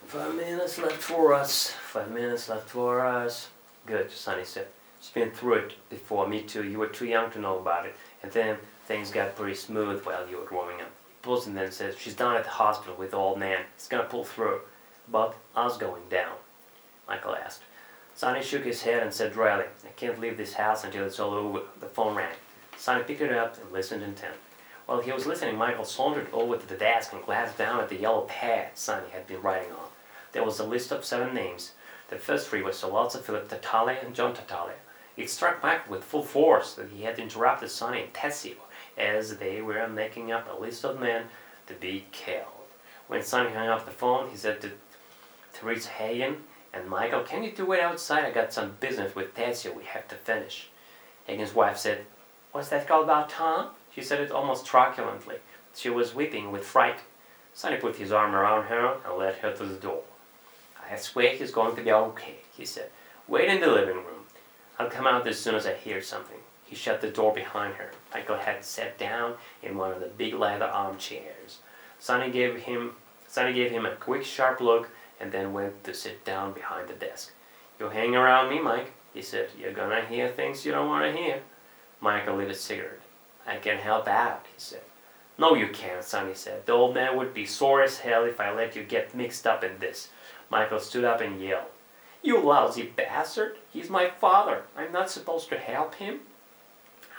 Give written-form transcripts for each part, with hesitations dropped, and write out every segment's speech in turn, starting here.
5 minutes left for us. 5 minutes left for us. Good, Sonny said. She's been through it before, me too. You were too young to know about it. And then things got pretty smooth while you were growing up. Pulls and then says, she's down at the hospital with the old man. He's gonna pull through. But us going down? Michael asked. Sonny shook his head and said dryly, I can't leave this house until it's all over. The phone rang. Sonny picked it up and listened intently. While he was listening, Michael sauntered over to the desk and glanced down at the yellow pad Sonny had been writing on. There was a list of 7 names. The first 3 were Sollozzo, Philip Tatale, and John Tatale. It struck Michael with full force that he had interrupted Sonny and Tessio as they were making up a list of men to be killed. When Sonny hung up the phone, he said to Teresa Hagen and Michael, can you 2 wait outside? I got some business with Tessio we have to finish. Hagen's wife said, what's that called about, Tom? She said it almost truculently. She was weeping with fright. Sonny put his arm around her and led her to the door. I swear he's going to be okay, he said. Wait in the living room. I'll come out as soon as I hear something. He shut the door behind her. Michael had sat down in one of the big leather armchairs. Sonny gave him a quick, sharp look and then went to sit down behind the desk. You hang around me, Mike, he said. You're gonna hear things you don't want to hear. Michael lit a cigarette. I can help out, he said. No, you can't, Sonny said. The old man would be sore as hell if I let you get mixed up in this. Michael stood up and yelled. You lousy bastard! He's my father. I'm not supposed to help him?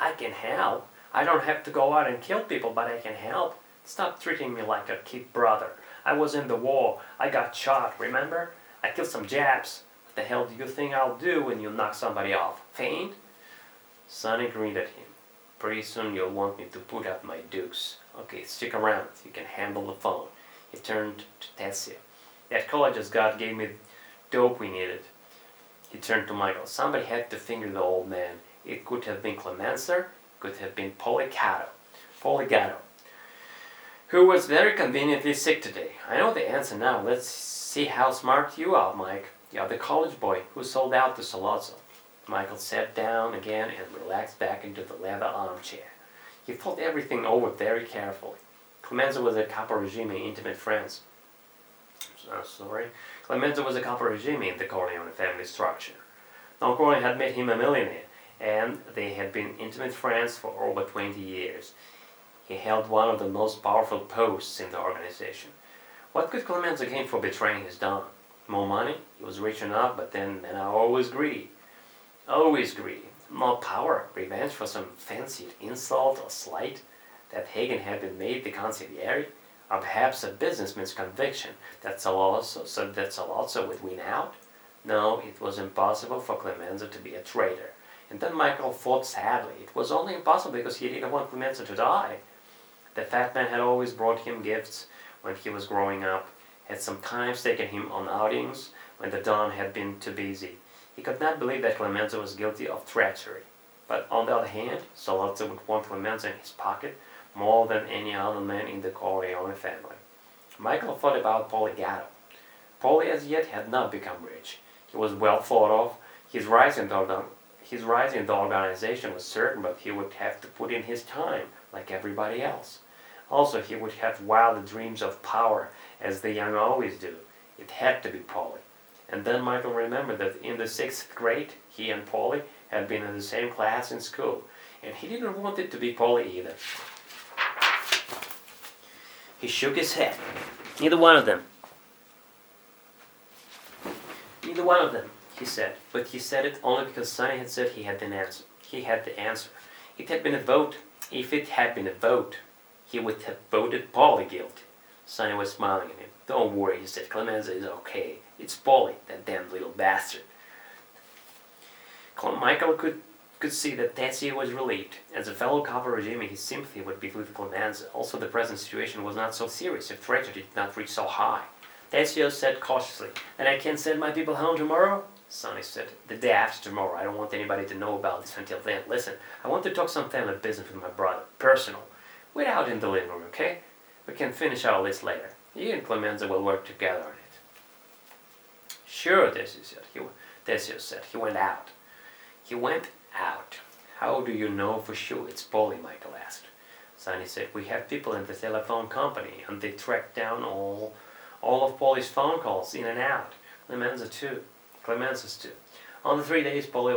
I can help. I don't have to go out and kill people, but I can help. Stop treating me like a kid brother. I was in the war. I got shot, remember? I killed some Japs. What the hell do you think I'll do when you knock somebody off? Faint? Sonny grinned at him. Pretty soon you'll want me to put up my dukes. Okay, stick around. You can handle the phone. He turned to Tessio. That college just gave me dope we needed. He turned to Michael. Somebody had to finger the old man. It could have been Clemenza, could have been Poligato, who was very conveniently sick today. I know the answer now. Let's see how smart you are, Mike. You're the college boy who sold out to Sollozzo. Michael sat down again and relaxed back into the leather armchair. He thought everything over very carefully. Clemenza was a capo regime intimate friends. Clemenza was a capo regime in the Corleone family structure. Don Corleone had made him a millionaire, and they had been intimate friends for over 20 years. He held one of the most powerful posts in the organization. What could Clemenza gain for betraying his Don? More money? He was rich enough, but then men are always greedy. Always greedy. More power, revenge for some fancied insult or slight, that Hagen had been made the consigliere, or perhaps a businessman's conviction that Sollozzo would win out? No, it was impossible for Clemenza to be a traitor. And then Michael thought sadly, it was only impossible because he didn't want Clemenza to die. The fat man had always brought him gifts when he was growing up, had sometimes taken him on outings when the Don had been too busy. He could not believe that Clemenza was guilty of treachery. But on the other hand, Sollozzo would want Clemenza in his pocket more than any other man in the Corleone family. Michael thought about Poligato. Poli as yet had not become rich. He was well thought of. His rise in the organization was certain, but he would have to put in his time, like everybody else. Also, he would have wild dreams of power, as the young always do. It had to be Poli. And then Michael remembered that in the 6th grade, he and Poli had been in the same class in school, and he didn't want it to be Poli either. He shook his head. Neither one of them. Neither one of them, he said. But he said it only because Sonny had said he had the answer. He had the answer. It had been a vote. If it had been a vote, he would have voted Poli guilty. Sonny was smiling at him. Don't worry, he said. Clemenza is okay. It's Poli, that damned little bastard. Michael could see that Tessio was relieved. As a fellow capo regime, his sympathy would be with Clemenza. Also, the present situation was not so serious if tragedy did not reach so high. Tessio said cautiously, "And I can send my people home tomorrow?" Sonny said, "The day after tomorrow. I don't want anybody to know about this until then. Listen, I want to talk some family business with my brother. Personal. Wait out in the living room, okay? We can finish our list later. You and Clemenza will work together on it." "Sure," Tessio said. He went out. He went out. "How do you know for sure it's Poli?" Michael asked. Sonny said, "We have people in the telephone company, and they tracked down all all of Polly's phone calls in and out. Clemenza's too. On the 3 days Polly